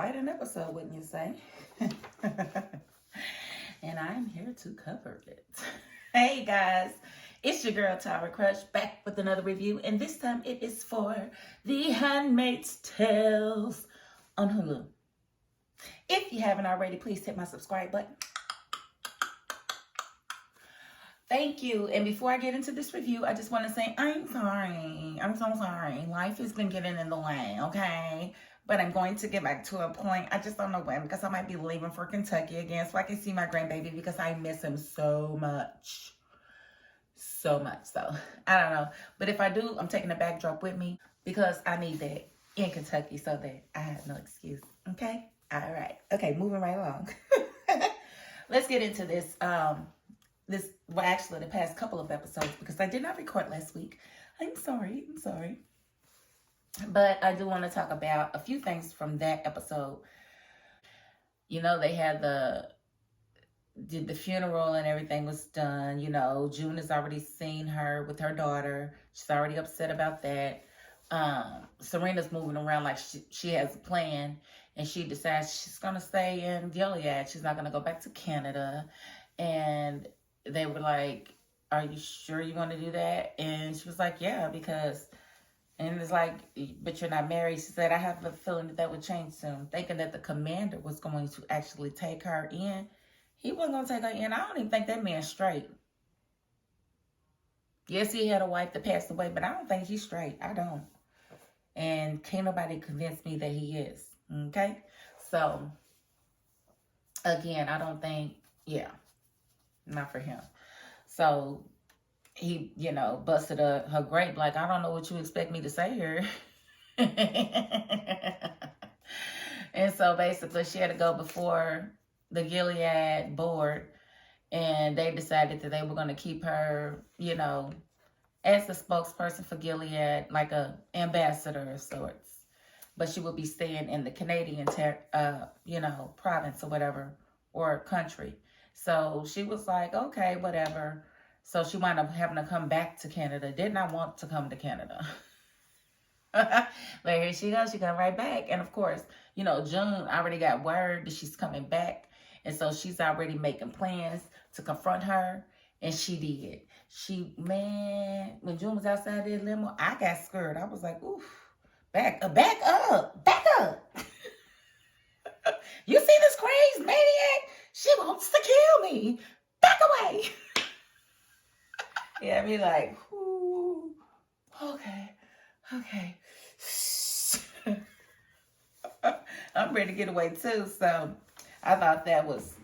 quite an episode, wouldn't you say? And I'm here to cover it. Hey guys, it's your girl Tyra Crush back with another review, and this time it is for The Handmaid's Tales on Hulu. If you haven't already, please hit my subscribe button. Thank you. And before I get into this review, I just want to say I'm sorry. I'm so sorry. Life has been getting in the way, okay? But I'm going to get back to a point. I just don't know when, because I might be leaving for Kentucky again so I can see my grandbaby, because I miss him so much. So much. So, I don't know. But if I do, I'm taking a backdrop with me because I need that in Kentucky so that I have no excuse. Okay? All right. Okay, moving right along. Let's get into this. Well, actually, the past couple of episodes, because I did not record last week. I'm sorry. But I do want to talk about a few things from that episode. You know, they had the funeral and everything was done. You know, June has already seen her with her daughter. She's already upset about that. Serena's moving around like she has a plan, and she decides she's going to stay in Gilead. She's not going to go back to Canada. And they were like, are you sure you want to do that? And she was like, yeah, because, and it's like, but you're not married. She said, I have a feeling that would change soon. Thinking that the commander was going to actually take her in. He wasn't going to take her in. I don't even think that man's straight. Yes, he had a wife that passed away, but I don't think he's straight. I don't. And can't nobody convince me that he is. Okay? So, again, I don't think, yeah. Not for him. So he, you know, busted her grape like, I don't know what you expect me to say here. And so basically she had to go before the Gilead board, and they decided that they were going to keep her, you know, as the spokesperson for Gilead, like a ambassador of sorts. But she would be staying in the Canadian, you know, province or whatever, or country. So she was like, okay, whatever. So she wound up having to come back to Canada. Did not want to come to Canada. But here she goes. She come right back. And of course, you know, June already got word that she's coming back. And so she's already making plans to confront her. And she did. When June was outside the limo, I got scared. I was like, oof, back up. You see this crazy maniac? She wants to kill me. Back away. Yeah, I mean, like, ooh, okay. I'm ready to get away too. So I thought that was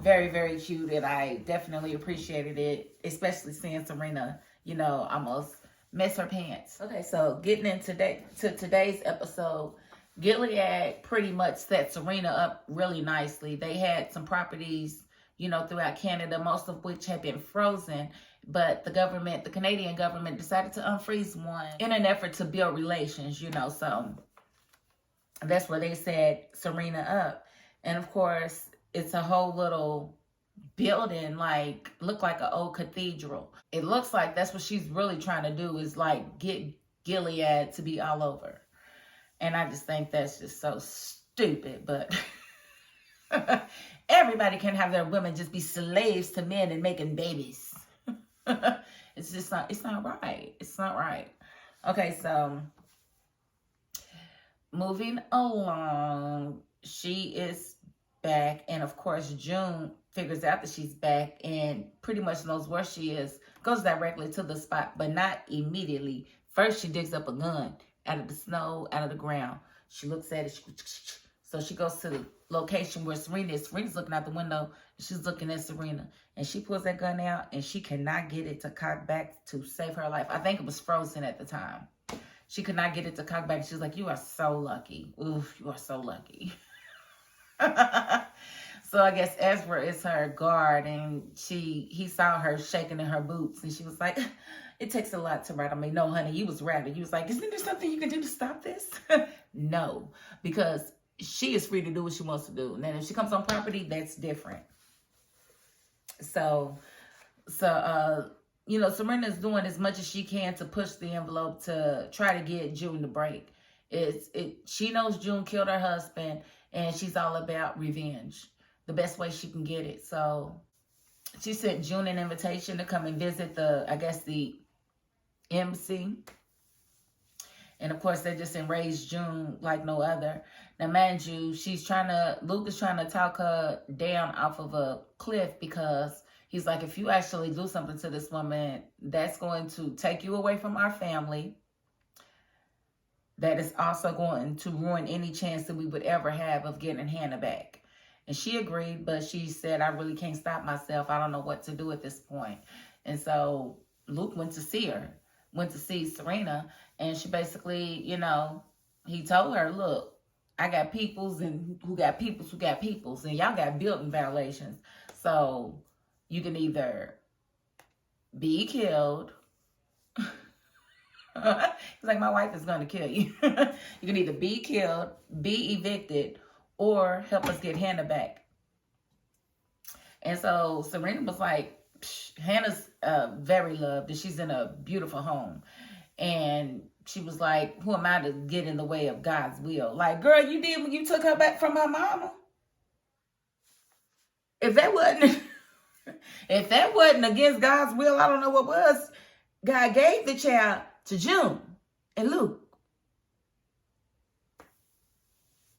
very, very cute, and I definitely appreciated it, especially seeing Serena, you know, almost mess her pants. Okay, so getting into today's episode, Gilead pretty much set Serena up really nicely. They had some properties, you know, throughout Canada, most of which had been frozen. But the Canadian government decided to unfreeze one in an effort to build relations, you know. So that's where they set Serena up. And of course, it's a whole little building, like, look like an old cathedral. It looks like that's what she's really trying to do, is like get Gilead to be all over. And I just think that's just so stupid. But everybody can have their women just be slaves to men and making babies. It's just not, it's not right. It's not right. Okay, so moving along, she is back. And of course, June figures out that she's back and pretty much knows where she is. Goes directly to the spot, but not immediately. First, she digs up a gun out of the snow, out of the ground. She looks at it. So she goes to the location where Serena is. Serena's looking out the window. She's looking at Serena. And she pulls that gun out, and she cannot get it to cock back to save her life. I think it was frozen at the time. She could not get it to cock back. She's like, you are so lucky. Oof, you are so lucky. So I guess Ezra is her guard, and he saw her shaking in her boots, and she was like, it takes a lot to ride. I mean, no, honey, you was ratted. He was like, isn't there something you can do to stop this? No, because she is free to do what she wants to do. And then if she comes on property, that's different. So, you know, Serena's doing as much as she can to push the envelope to try to get June to break. She knows June killed her husband, And she's all about revenge, the best way she can get it. So she sent June an invitation to come and visit the embassy. And of course, they just enraged June like no other. Now, mind you, Luke is trying to talk her down off of a cliff, because he's like, if you actually do something to this woman, that's going to take you away from our family. That is also going to ruin any chance that we would ever have of getting Hannah back. And she agreed, but she said, I really can't stop myself. I don't know what to do at this point. And so Luke went to see Serena, and she basically, he told her, look, I got peoples and who got peoples, and y'all got building violations. So you can either be killed. He's like, my wife is going to kill you. You can either be killed, be evicted, or help us get Hannah back. And so Serena was like, Hannah's very loved, and she's in a beautiful home. And she was like, who am I to get in the way of God's will? Like, girl, you did when you took her back from her mama. If that wasn't against God's will, I don't know what was. God gave the child to June and Luke.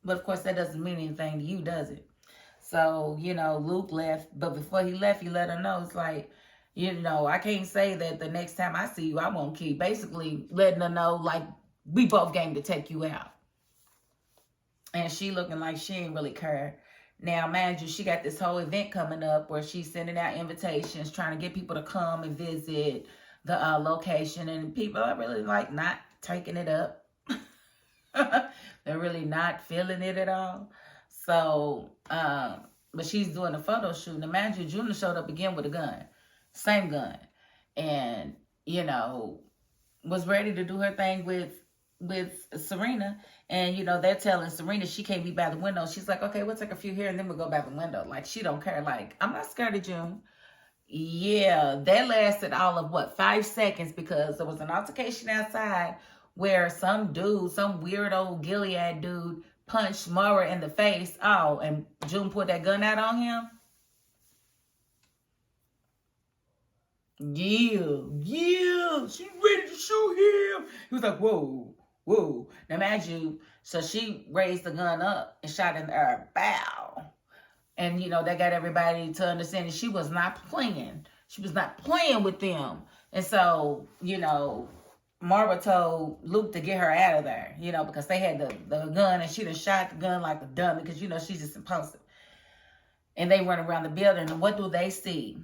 But of course, that doesn't mean anything to you, does it? So, Luke left. But before he left, he let her know, it's like, I can't say that the next time I see you, I won't keep. Basically letting her know, like, we both game to take you out. And she looking like she ain't really care. Now, mind you, she got this whole event coming up where she's sending out invitations, trying to get people to come and visit the location. And people are really, like, not taking it up. They're really not feeling it at all. So, but she's doing a photo shoot. Now, mind you, Juna showed up again with a gun. Same gun. And, was ready to do her thing with Serena. And, they're telling Serena she can't be by the window. She's like, okay, we'll take a few here and then we'll go by the window. Like, she don't care. Like, I'm not scared of June. Yeah, that lasted all of 5 seconds, because there was an altercation outside where some weird old Gilead dude punched Mara in the face. Oh, and June put that gun out on him. Yeah, she's ready to shoot him. He was like, whoa. Now, imagine, so she raised the gun up and shot in the air. Bow. And, that got everybody to understand that she was not playing. She was not playing with them. And so, Mara told Luke to get her out of there, because they had the gun, and she done shot the gun like a dummy, because, she's just impulsive. And they run around the building, and what do they see?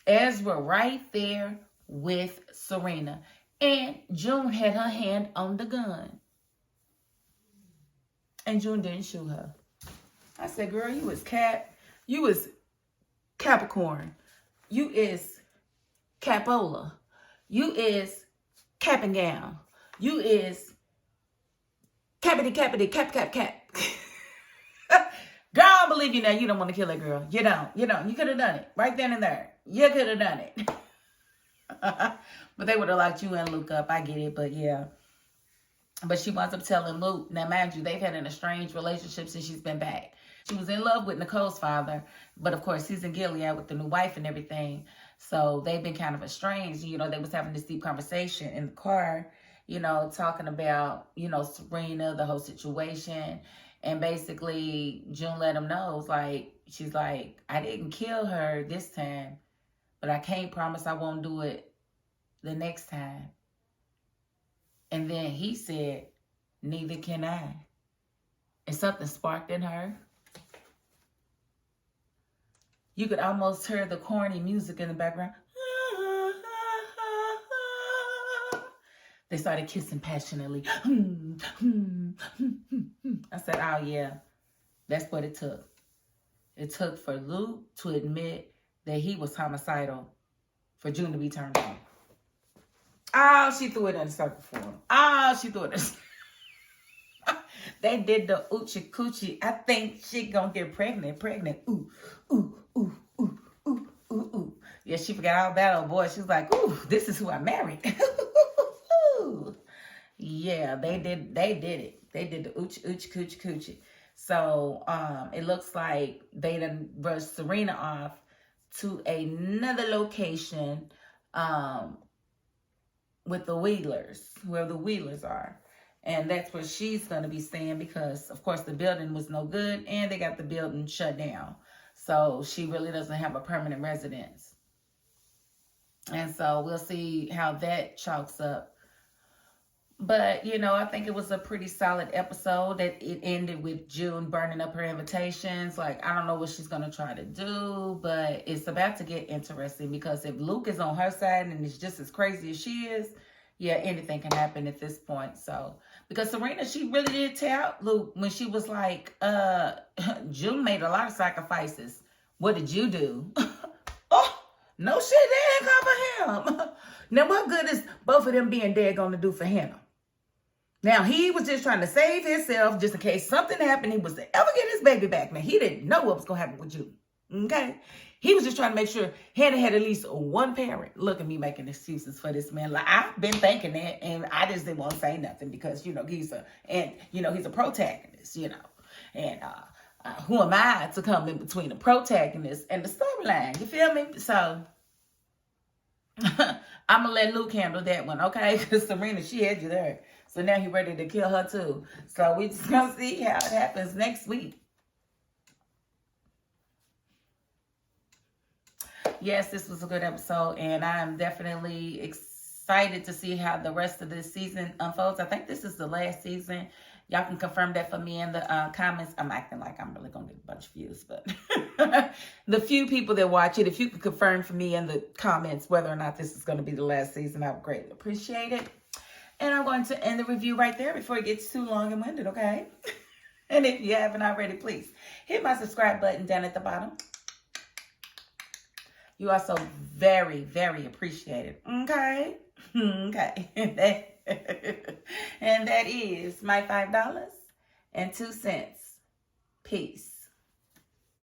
Ezra right there with Serena. And June had her hand on the gun. And June didn't shoot her. I said, girl, you was Capricorn. You is Capola. You is cap and gown. You is cappity, cap. Girl, I don't believe you now. You don't want to kill that girl. You don't. You could have done it. Right then and there. You could have done it. But they would have locked you and Luke up. I get it, but yeah. But she winds up telling Luke. Now, mind you, they've had an estranged relationship since she's been back. She was in love with Nicole's father. But, of course, he's in Gilead with the new wife and everything. So they've been kind of estranged. They was having this deep conversation in the car, talking about, Serena, the whole situation. And basically, June let him know, she's like, I didn't kill her this time, but I can't promise I won't do it the next time. And then he said, neither can I. And something sparked in her. You could almost hear the corny music in the background. They started kissing passionately. I said, oh, yeah, that's what it took. It took for Luke to admit that he was homicidal for June to be turned on. Oh, she threw it in a circle for him. Oh, she threw it in a circle. They did the oochie coochie. I think she gonna get pregnant. Ooh, ooh, ooh, ooh, ooh, ooh, ooh. Yeah, she forgot all about old boy. She's like, ooh, this is who I married. Yeah, they did it. They did the oochie coochie. So it looks like they done rushed Serena off to another location with the Wheelers, where the Wheelers are. And that's where she's going to be staying because, of course, the building was no good and they got the building shut down. So she really doesn't have a permanent residence. And so we'll see how that chalks up. But, you know, I think it was a pretty solid episode that it ended with June burning up her invitations. Like, I don't know what she's going to try to do, but it's about to get interesting because if Luke is on her side and it's just as crazy as she is, yeah, anything can happen at this point. So, because Serena, she really did tell Luke when she was like, June made a lot of sacrifices. What did you do? Oh, no shit, they didn't come for him. Now, what good is both of them being dead going to do for him? Now, he was just trying to save himself just in case something happened. He was to ever get his baby back. Now, he didn't know what was going to happen with you. Okay? He was just trying to make sure Hannah had at least one parent. Look at me making excuses for this man. Like, I've been thinking that, and I just didn't want to say nothing because, you know, he's a protagonist, you know. And who am I to come in between the protagonist and the storyline? You feel me? So, I'm going to let Luke handle that one, okay? Because Serena, she had you there. So now he's ready to kill her too. So we just going to see how it happens next week. Yes, this was a good episode. And I'm definitely excited to see how the rest of this season unfolds. I think this is the last season. Y'all can confirm that for me in the comments. I'm acting like I'm really going to get a bunch of views. But the few people that watch it, if you can confirm for me in the comments whether or not this is going to be the last season, I would greatly appreciate it. And I'm going to end the review right there before it gets too long and winded, okay? And if you haven't already, please hit my subscribe button down at the bottom. You are so very, very appreciated, okay? Okay. And that is my $5.02. Peace.